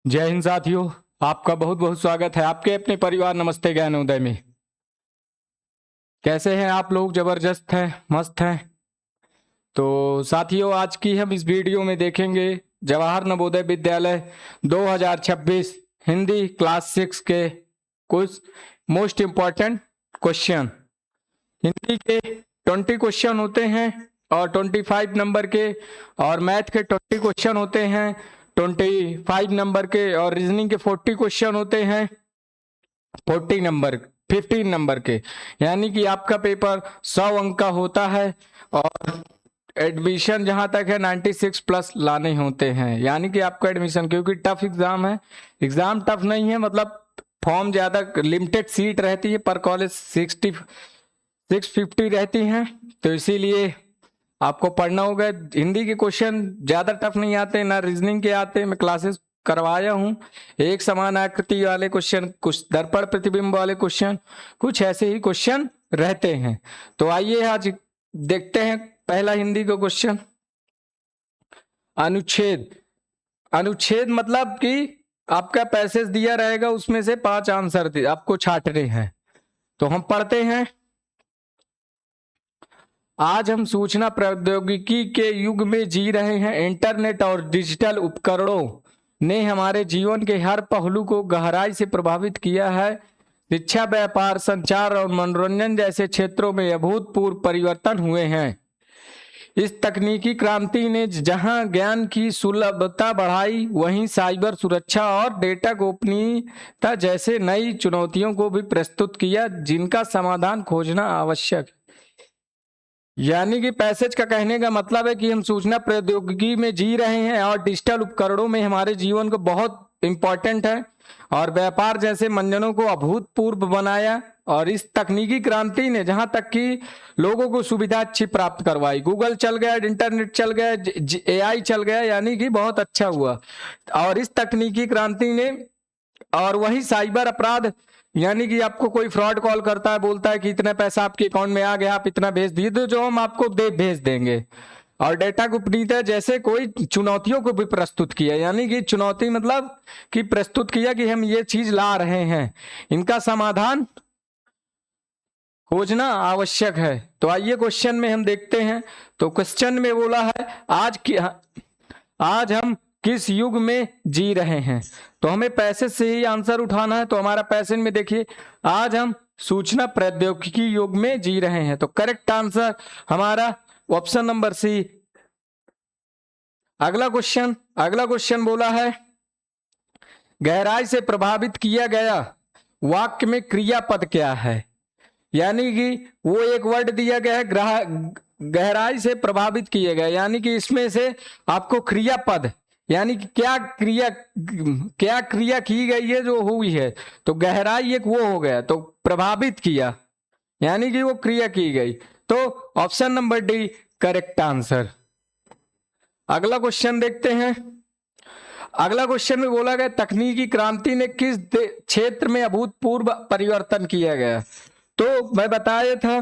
जय हिंद साथियों, आपका बहुत बहुत स्वागत है आपके अपने परिवार नमस्ते ज्ञानोदय में। कैसे हैं आप लोग? जबरदस्त हैं, मस्त हैं। तो साथियों, आज की हम इस वीडियो में देखेंगे जवाहर नवोदय विद्यालय 2026 हिंदी क्लास 6 के कुछ मोस्ट इम्पॉर्टेंट क्वेश्चन। हिंदी के 20 क्वेश्चन होते हैं और 25 नंबर के, और मैथ के 20 क्वेश्चन होते हैं 25 नंबर के, और रीजनिंग के 40 क्वेश्चन होते हैं 15 नंबर के। यानी कि आपका पेपर 100 अंक का होता है और एडमिशन जहां तक है 96 प्लस लाने होते हैं। यानी कि आपका एडमिशन, क्योंकि टफ एग्जाम है, एग्जाम टफ नहीं है, मतलब फॉर्म ज्यादा लिमिटेड सीट रहती है पर कॉलेज 650 रहती हैं, तो इसीलिए आपको पढ़ना होगा। हिंदी के क्वेश्चन ज्यादा टफ नहीं आते, ना रीजनिंग के आते। मैं क्लासेस करवाया हूँ। एक समान आकृति वाले क्वेश्चन, कुछ दर्पण प्रतिबिंब वाले क्वेश्चन, कुछ ऐसे ही क्वेश्चन रहते हैं। तो आइए आज देखते हैं पहला हिंदी का क्वेश्चन। अनुच्छेद। अनुच्छेद मतलब कि आपका पैसेज दिया रहेगा, उसमें से 5 आंसर आपको छांटने हैं। तो हम पढ़ते हैं। आज हम सूचना प्रौद्योगिकी के युग में जी रहे हैं। इंटरनेट और डिजिटल उपकरणों ने हमारे जीवन के हर पहलू को गहराई से प्रभावित किया है। शिक्षा, व्यापार, संचार और मनोरंजन जैसे क्षेत्रों में अभूतपूर्व परिवर्तन हुए हैं। इस तकनीकी क्रांति ने जहां ज्ञान की सुलभता बढ़ाई, वहीं साइबर सुरक्षा और डेटा गोपनीयता जैसे नई चुनौतियों को भी प्रस्तुत किया, जिनका समाधान खोजना आवश्यक है। यानी कि पैसेज का कहने का मतलब है कि हम सूचना प्रौद्योगिकी में जी रहे हैं और डिजिटल उपकरणों में हमारे जीवन को बहुत इंपॉर्टेंट है, और व्यापार जैसे मंजनों को अभूतपूर्व बनाया। और इस तकनीकी क्रांति ने जहां तक कि लोगों को सुविधा अच्छी प्राप्त करवाई, गूगल चल गया, इंटरनेट चल गया, AI चल गया, यानी कि बहुत अच्छा हुआ। और इस तकनीकी क्रांति ने, और वही साइबर अपराध, यानी कि आपको कोई फ्रॉड कॉल करता है, बोलता है कि इतना पैसा आपके अकाउंट में आ गया, आप इतना भेज दिए, तो जो हम आपको भेज देंगे। और डेटा गोपनीयता जैसे कोई चुनौतियों को भी प्रस्तुत किया। यानी कि चुनौती मतलब कि प्रस्तुत किया कि हम ये चीज ला रहे हैं, इनका समाधान खोजना आवश्यक है। तो आइए क्वेश्चन में हम देखते हैं। तो क्वेश्चन में बोला है आज हम किस युग में जी रहे हैं। तो हमें पैसेज से ही आंसर उठाना है। तो हमारा पैसेज में देखिए, आज हम सूचना प्रौद्योगिकी युग में जी रहे हैं। तो करेक्ट आंसर हमारा ऑप्शन नंबर सी। अगला क्वेश्चन बोला है, गहराई से प्रभावित किया गया वाक्य में क्रियापद क्या है। यानी कि वो एक वर्ड दिया गया है, गहराई से प्रभावित किए गए, यानी कि इसमें से आपको क्रियापद, यानी कि क्या क्रिया की गई है, जो हुई है। तो गहराई एक वो हो गया, तो प्रभावित किया यानी कि वो क्रिया की गई। तो option number D correct answer. अगला क्वेश्चन देखते हैं। अगला क्वेश्चन में बोला गया, तकनीकी क्रांति ने किस क्षेत्र में अभूतपूर्व परिवर्तन किया गया। तो मैं बताया था,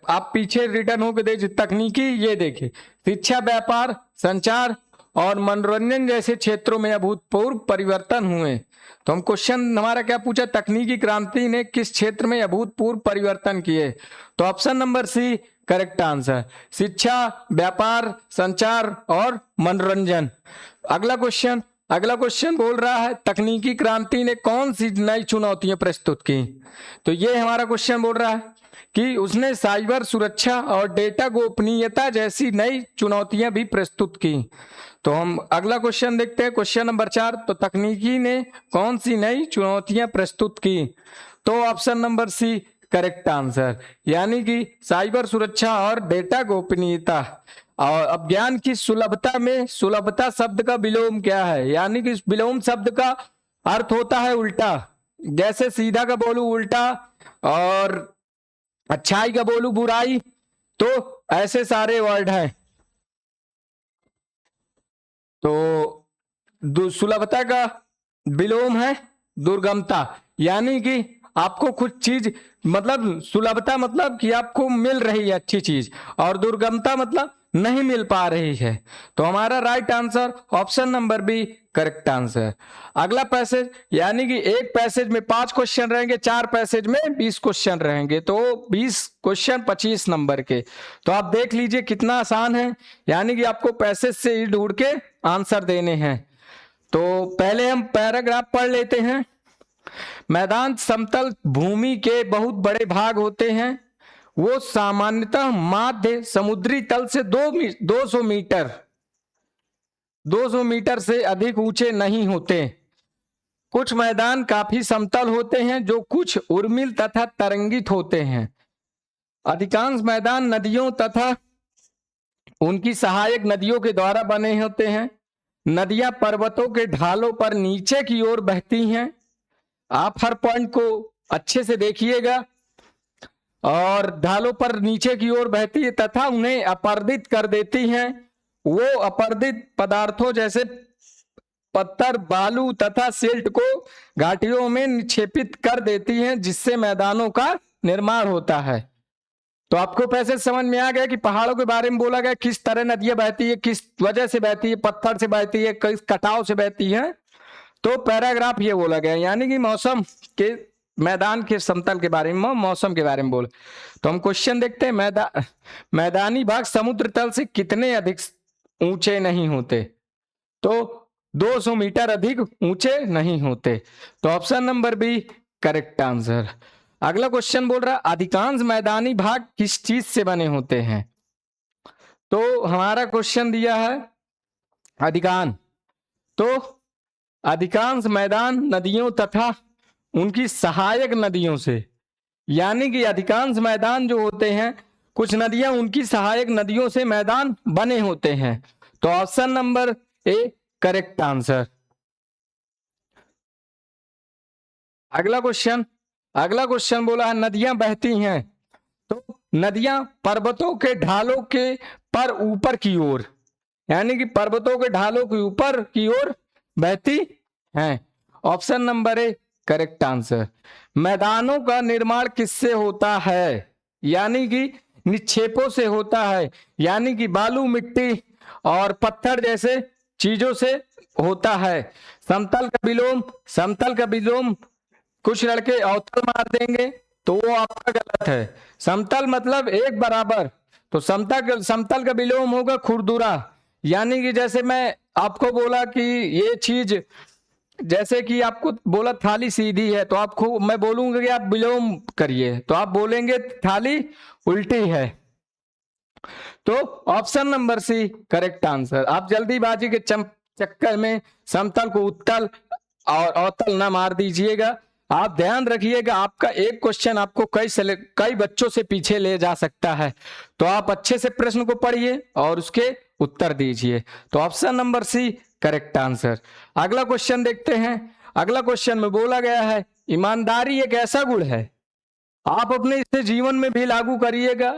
आप पीछे रिटर्न होकर देखिए, तकनीकी ये देखिए, शिक्षा, व्यापार, संचार और मनोरंजन जैसे क्षेत्रों में अभूतपूर्व परिवर्तन हुए। तो हम क्वेश्चन हमारा क्या पूछा, तकनीकी क्रांति ने किस क्षेत्र में अभूतपूर्व परिवर्तन किए। तो option number C correct answer, शिक्षा, व्यापार, संचार और मनोरंजन। अगला क्वेश्चन बोल रहा है, तकनीकी क्रांति ने कौन सी नई चुनौतियां प्रस्तुत की। तो ये हमारा क्वेश्चन बोल रहा है कि उसने साइबर सुरक्षा और डेटा गोपनीयता जैसी नई चुनौतियां भी प्रस्तुत की। तो हम अगला क्वेश्चन देखते हैं, क्वेश्चन नंबर 4। तो तकनीकी ने कौन सी नई चुनौतियां प्रस्तुत की। तो option number C correct answer, यानी कि साइबर सुरक्षा और डेटा गोपनीयता। और अब ज्ञान की सुलभता में, सुलभता शब्द का विलोम क्या है। यानी कि विलोम शब्द का अर्थ होता है उल्टा, जैसे सीधा का बोलू उल्टा, और अच्छाई का बोलू बुराई, तो ऐसे सारे वर्ड हैं। तो सुलभता का विलोम है दुर्गमता, यानी कि आपको कुछ चीज, मतलब सुलभता मतलब कि आपको मिल रही है अच्छी चीज, और दुर्गमता मतलब नहीं मिल पा रही है। तो हमारा right answer option number B correct answer. अगला पैसेज, यानी कि एक पैसेज में 5 क्वेश्चन रहेंगे, 4 पैसेज में 20 क्वेश्चन रहेंगे, तो 20 क्वेश्चन 25 नंबर के। तो आप देख लीजिए कितना आसान है, यानी कि आपको पैसेज से ही ढूंढ के आंसर देने हैं। तो पहले हम पैराग्राफ पढ़ लेते हैं। मैदान समतल भूमि के बहुत बड़े भाग होते हैं। वो सामान्यतः माध्य समुद्री तल से 200 मीटर से अधिक ऊंचे नहीं होते। कुछ मैदान काफी समतल होते हैं जो कुछ उर्मिल तथा तरंगित होते हैं। अधिकांश मैदान नदियों तथा उनकी सहायक नदियों के द्वारा बने होते हैं। नदियां पर्वतों के ढालों पर नीचे की ओर बहती हैं। आप हर पॉइंट को अच्छे से देखिएगा। और ढालों पर नीचे की ओर बहती है तथा उन्हें अपर्दित कर देती हैं। वो अपर्दित पदार्थों जैसे पत्थर, बालू तथा सिल्ट को घाटियों में निक्षेपित कर देती हैं, जिससे मैदानों का निर्माण होता है। तो आपको पैसे समझ में आ गया कि पहाड़ों के बारे में बोला गया, किस तरह नदियां बहती है, किस वजह से बहती है, पत्थर से बहती है, किस कटाव से बहती है। तो पैराग्राफ ये बोला गया, यानी कि मौसम के मैदान के समतल के बारे में, मौसम के बारे में बोल। तो हम क्वेश्चन देखते हैं। मैदानी भाग समुद्र तल से कितने अधिक ऊंचे नहीं होते? तो 200 मीटर अधिक ऊंचे नहीं होते। तो option number B correct answer. अगला क्वेश्चन बोल रहा है अधिकांश मैदानी भाग किस चीज से बने होते हैं? तो हमारा क्वेश्चन दिया है अधिकांश। तो अधिकांश मैदान नदियों तथा उनकी सहायक नदियों से, यानी कि अधिकांश मैदान जो होते हैं, कुछ नदियां उनकी सहायक नदियों से मैदान बने होते हैं। तो option number A correct answer. अगला क्वेश्चन बोला है नदियां बहती हैं। तो नदियां पर्वतों के ढालों के पर ऊपर की ओर, यानी कि पर्वतों के ढालों के ऊपर की ओर बहती हैं। Option number A correct answer. मैदानों का निर्माण किससे होता है? यानी कि निक्षेपों से होता है, यानी कि बालू, मिट्टी और पत्थर जैसे चीजों से होता है। समतल का विलोम कुछ लड़के अवतल मार देंगे, तो वो आपका गलत है। समतल मतलब एक बराबर, तो समतल का विलोम होगा खुरदुरा। यानी कि जैसे मैं आपको बोला कि ये चीज, जैसे कि आपको बोला थाली सीधी है, तो आपको मैं बोलूंगा कि आप विलोम करिए, तो आप बोलेंगे थाली उल्टी है। तो option number C correct answer. आप जल्दीबाजी के चक्कर में समतल को उत्तल और अवतल ना मार दीजिएगा। आप ध्यान रखिएगा, आपका एक क्वेश्चन आपको कई बच्चों से पीछे ले जा सकता है। तो आप अच्छे से प्रश्न को पढ़िए और उसके उत्तर दीजिए। तो option number C correct answer. अगला क्वेश्चन देखते हैं। अगला क्वेश्चन में बोला गया है ईमानदारी एक ऐसा गुण है, आप अपने इसे जीवन में भी लागू करिएगा।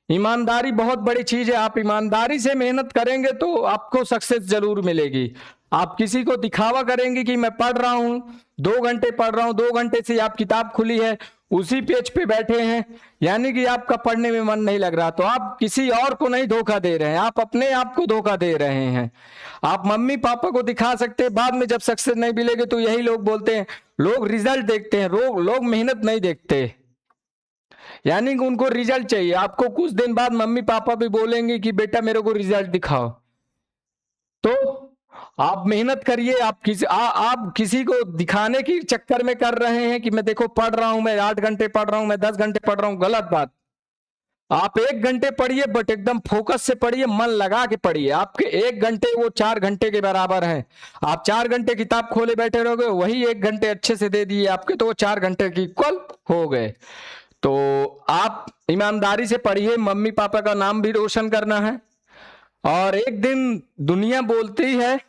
ईमानदारी बहुत बड़ी चीज है। आप ईमानदारी से मेहनत करेंगे तो आपको सक्सेस जरूर मिलेगी। आप किसी को दिखावा करेंगे कि मैं पढ़ रहा हूं, 2 घंटे पढ़ रहा हूं, 2 घंटे से आप किताब खुली है, उसी पेज पे बैठे हैं, यानी कि आपका पढ़ने में मन नहीं लग रहा, तो आप किसी और को नहीं धोखा दे रहे हैं, आप अपने आप को धोखा दे रहे हैं। आप मम्मी पापा को दिखा सकते हैं, बाद में जब सक्सेस नहीं मिलेगी तो यही लोग बोलते हैं, लोग रिजल्ट देखते हैं, लोग मेहनत नहीं देखते, यानी कि उनको रिजल्ट चाहिए। आपको कुछ दिन बाद मम्मी पापा भी बोलेंगे कि बेटा मेरे को रिजल्ट दिखाओ। तो आप मेहनत करिए। आप किसी को दिखाने के चक्कर में कर रहे हैं कि मैं देखो पढ़ रहा हूं, मैं 8 घंटे पढ़ रहा हूं, मैं 10 घंटे पढ़ रहा हूं, गलत बात। आप 1 घंटे पढ़िए, बट एकदम फोकस से पढ़िए, मन लगा के पढ़िए। आपके 1 घंटे वो 4 घंटे के बराबर है। आप 4 घंटे किताब खोले बैठे रहोगे, वही 1 घंटे अच्छे से दे दिए आपके, तो वो 4 घंटे की इक्वल हो गए। तो आप ईमानदारी से पढ़िए, मम्मी पापा का नाम भी रोशन करना है। और एक दिन दुनिया बोलती है,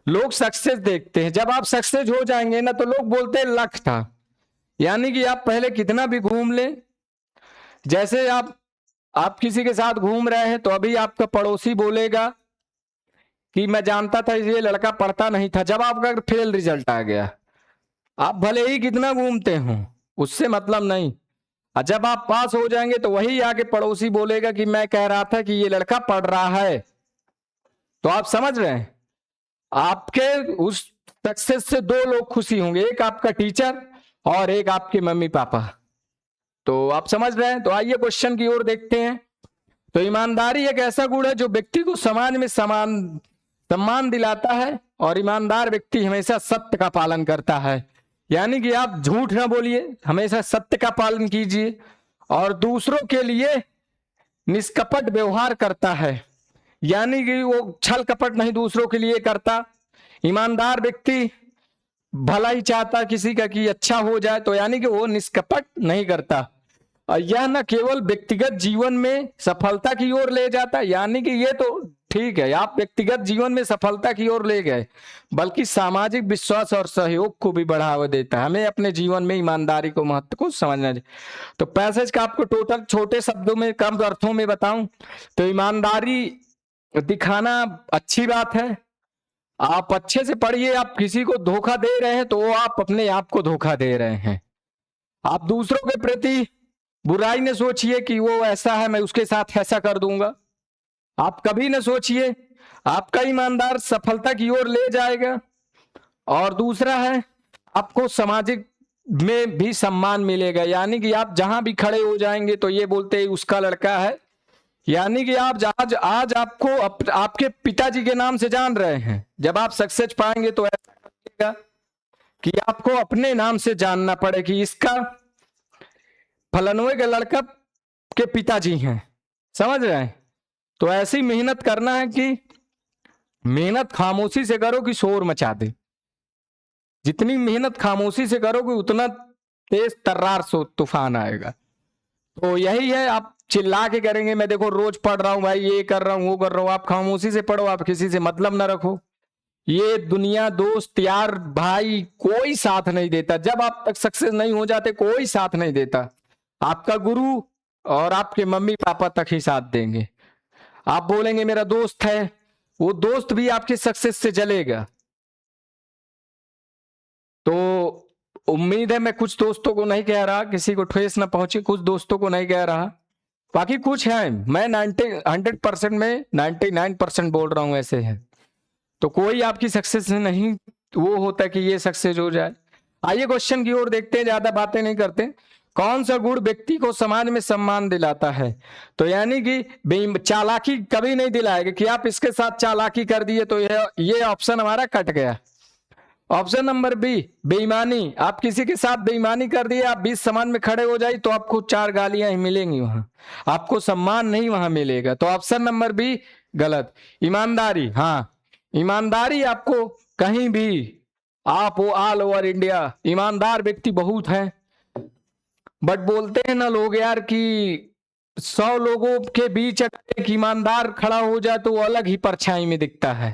लोग सक्सेस देखते हैं, जब आप सक्सेस हो जाएंगे ना तो लोग बोलते हैं लक था। यानी कि आप पहले कितना भी घूम लें, जैसे आप किसी के साथ घूम रहे हैं तो अभी आपका पड़ोसी बोलेगा कि मैं जानता था ये लड़का पढ़ता नहीं था, जब आपका फेल रिजल्ट आ गया, आप भले ही कितना घूमते हो उससे मतलब नहीं। जब आप पास हो जाएंगे तो वही आके पड़ोसी बोलेगा कि मैं कह रहा था कि ये लड़का पढ़ रहा है। तो आप समझ रहे हैं, आपके उस सक्सेस से दो लोग खुशी होंगे, एक आपका टीचर और एक आपके मम्मी पापा। तो आप समझ रहे हैं। तो आइए क्वेश्चन की ओर देखते हैं। तो ईमानदारी एक ऐसा गुण है जो व्यक्ति को समाज में सम्मान दिलाता है, और ईमानदार व्यक्ति हमेशा सत्य का पालन करता है। यानी कि आप झूठ ना बोलिए, हमेशा सत्य का पालन कीजिए, और दूसरों के लिए निष्कपट व्यवहार करता है। यानी कि वो छल कपट नहीं दूसरों के लिए करता। ईमानदार व्यक्ति भला ही चाहता किसी का कि अच्छा हो जाए, तो यानी कि वो निष्कपट नहीं करता। और यह न केवल व्यक्तिगत जीवन में सफलता की ओर ले जाता, यानी कि ये तो ठीक है आप व्यक्तिगत जीवन में सफलता की ओर ले गए, बल्कि सामाजिक विश्वास और सहयोग को भी बढ़ावा देता है। हमें अपने जीवन में ईमानदारी को महत्व को समझना चाहिए। तो पैसेज का आपको टोटल छोटे शब्दों में कम अर्थों में बताऊं तो ईमानदारी दिखाना अच्छी बात है। आप अच्छे से पढ़िए, आप किसी को धोखा दे रहे हैं तो वो आप अपने आप को धोखा दे रहे हैं। आप दूसरों के प्रति बुराई न सोचिए कि वो ऐसा है मैं उसके साथ ऐसा कर दूंगा। आप कभी न सोचिए, आपका ईमानदार सफलता की ओर ले जाएगा। और दूसरा है आपको सामाजिक में भी सम्मान मिलेगा, यानी कि आप जहां भी खड़े हो जाएंगे तो ये बोलते हैं उसका लड़का है। यानी कि आप आज आपको आपके पिताजी के नाम से जान रहे हैं, जब आप सक्सेस पाएंगे तो ऐसा करिएगा कि आपको अपने नाम से जानना पड़े कि इसका फलनवे के लड़का के पिताजी हैं। समझ रहे हैं। तो ऐसी मेहनत करना है कि मेहनत खामोशी से करो कि शोर मचा दे। जितनी मेहनत खामोशी से करोगे उतना तेज तर्रार सो तूफान आएगा। तो यही है, आप चिल्ला के करेंगे मैं देखो रोज पढ़ रहा हूं भाई, ये कर रहा हूं वो कर रहा हूं। आप खामोशी से पढ़ो, आप किसी से मतलब ना रखो। ये दुनिया दोस्त यार भाई कोई साथ नहीं देता। जब आप तक सक्सेस नहीं हो जाते कोई साथ नहीं देता। आपका गुरु और आपके मम्मी पापा तक ही साथ देंगे। आप बोलेंगे मेरा दोस्त है, वो दोस्त भी आपके सक्सेस से जलेगा। तो उम्मीद है मैं कुछ दोस्तों को नहीं कह रहा, किसी को ठेस ना पहुंचे, कुछ दोस्तों को नहीं कह रहा, बाकी कुछ है। मैं 100% में 99% बोल रहा हूं ऐसे है। तो कोई आपकी सक्सेस नहीं वो होता कि ये सक्सेस हो जाए। आइए क्वेश्चन की ओर देखते हैं, ज्यादा बातें नहीं करते। कौन सा गुण व्यक्ति को समाज में सम्मान दिलाता है? तो यानी कि चालाकी कभी नहीं दिलाएगा कि आप इसके साथ चालाकी कर दिए तो ये ऑप्शन हमारा कट गया। ऑप्शन नंबर बी बेईमानी। आप किसी के साथ बेईमानी कर दिए, आप बीच समाज में खड़े हो जाए तो आपको 4 गालियां ही मिलेंगी, वहां आपको सम्मान नहीं वहां मिलेगा। तो ऑप्शन नंबर बी गलत। ईमानदारी, हाँ ईमानदारी आपको कहीं भी, आप वो ऑल ओवर इंडिया ईमानदार व्यक्ति बहुत हैं, बट बोलते हैं ना लोग यार कि 100 लोगों के बीच अगर एक ईमानदार खड़ा हो जाए तो वो अलग ही परछाई में दिखता है।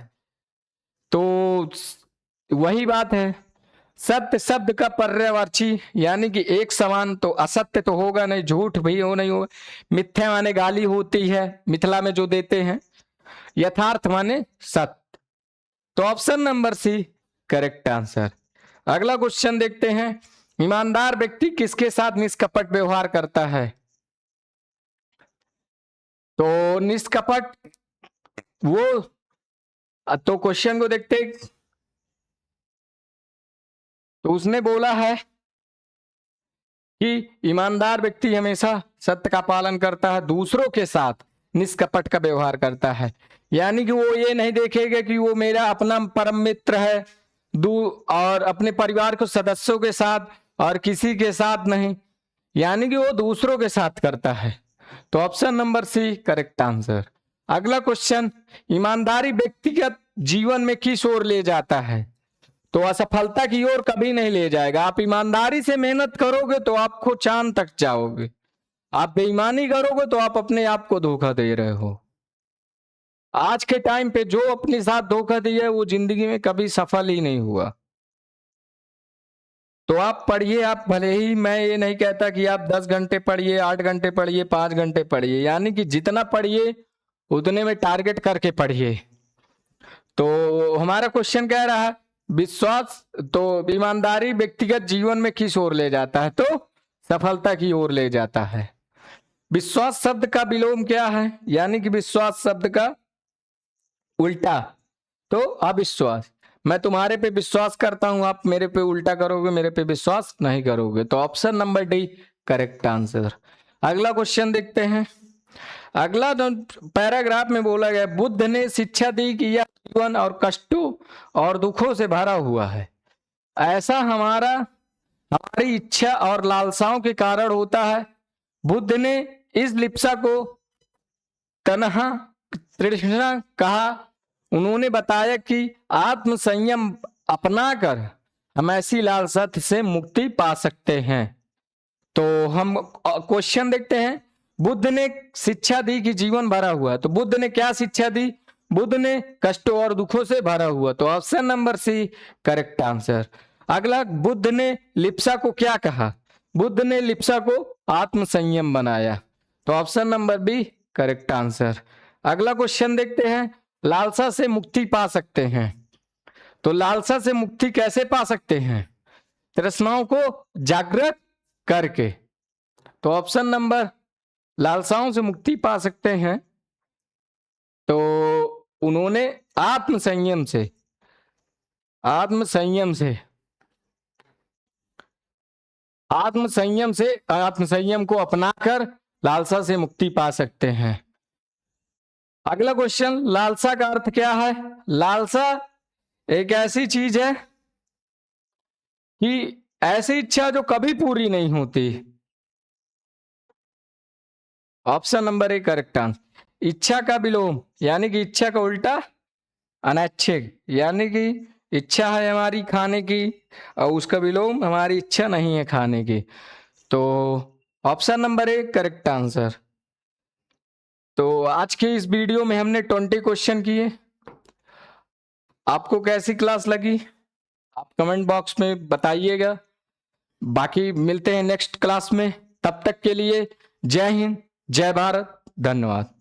तो वही बात है, सत्य शब्द का पर्यायवाची, यानी कि एक समान तो असत्य तो होगा नहीं, झूठ भी हो नहीं होगा। मिथ्या माने गाली होती है मिथिला में जो देते हैं, यथार्थ माने सत्य। तो option number C correct answer. अगला क्वेश्चन देखते हैं, ईमानदार व्यक्ति किसके साथ निष्कपट व्यवहार करता है? तो निष्कपट वो, तो क्वेश्चन को देखते हैं। तो उसने बोला है कि ईमानदार व्यक्ति हमेशा सत्य का पालन करता है, दूसरों के साथ निष्कपट का व्यवहार करता है। यानी कि वो ये नहीं देखेगा कि वो मेरा अपना परम मित्र है और अपने परिवार के सदस्यों के साथ और किसी के साथ नहीं, यानी कि वो दूसरों के साथ करता है। तो option number C correct answer. अगला क्वेश्चन, ईमानदारी व्यक्तिगत जीवन में किस ओर ले जाता है? तो असफलता की ओर कभी नहीं ले जाएगा। आप ईमानदारी से मेहनत करोगे तो आपको चांद तक जाओगे, आप बेईमानी करोगे तो आप अपने आप को धोखा दे रहे हो। आज के टाइम पे जो अपने साथ धोखा दिया है वो जिंदगी में कभी सफल ही नहीं हुआ। तो आप पढ़िए, आप भले ही, मैं ये नहीं कहता कि आप 10 घंटे पढ़िए, 8 घंटे पढ़िए, 5 घंटे पढ़िए, यानी कि जितना पढ़िए उतने में टारगेट करके पढ़िए। तो हमारा क्वेश्चन कह रहा है विश्वास, तो ईमानदारी व्यक्तिगत जीवन में किस ओर ले जाता है? तो सफलता की ओर ले जाता है। विश्वास शब्द का विलोम क्या है? यानी कि विश्वास शब्द का उल्टा। तो अविश्वास। मैं तुम्हारे पे विश्वास करता हूं, आप मेरे पे उल्टा करोगे, मेरे पे विश्वास नहीं करोगे। तो option number D correct answer. अगला क्वेश्चन देखते हैं। अगला पैराग्राफ में बोला गया, बुद्ध ने शिक्षा दी कि यह जीवन और कष्टों और दुखों से भरा हुआ है। ऐसा हमारी इच्छा और लालसाओं के कारण होता है। बुद्ध ने इस लिप्सा को तन्हा तृष्णा कहा। उन्होंने बताया कि आत्म संयम अपनाकर हम ऐसी लालसा से मुक्ति पा सकते हैं। तो हम क्वेश्चन देखते हैं। बुद्ध ने शिक्षा दी कि जीवन भरा हुआ है, तो बुद्ध ने क्या शिक्षा दी? बुद्ध ने कष्टों और दुखों से भरा हुआ, तो option number C correct answer. अगला, बुद्ध ने लिप्सा को क्या कहा? बुद्ध ने लिप्सा को आत्म संयम बनाया, तो option number B correct answer. अगला क्वेश्चन देखते हैं। लालसा से मुक्ति पा सकते हैं, तो लालसा से मुक्ति कैसे पा सकते हैं? तृष्णाओं को जागृत करके, तो ऑप्शन नंबर, लालसाओं से मुक्ति पा सकते हैं तो उन्होंने आत्म संयम को अपनाकर लालसा से मुक्ति पा सकते हैं। अगला क्वेश्चन, लालसा का अर्थ क्या है? लालसा एक ऐसी चीज है कि ऐसी इच्छा जो कभी पूरी नहीं होती। Option number A correct answer. इच्छा का विलोम, यानी कि इच्छा का उल्टा अनैच्छिक, यानी कि इच्छा है हमारी खाने की और उसका विलोम हमारी इच्छा नहीं है खाने की, तो option number A correct answer. तो आज के इस वीडियो में हमने 20 क्वेश्चन किए। आपको कैसी क्लास लगी आप कमेंट बॉक्स में बताइएगा। बाकी मिलते हैं नेक्स्ट क्लास में, तब तक के लिए जय हिंद, जय भारत, धन्यवाद।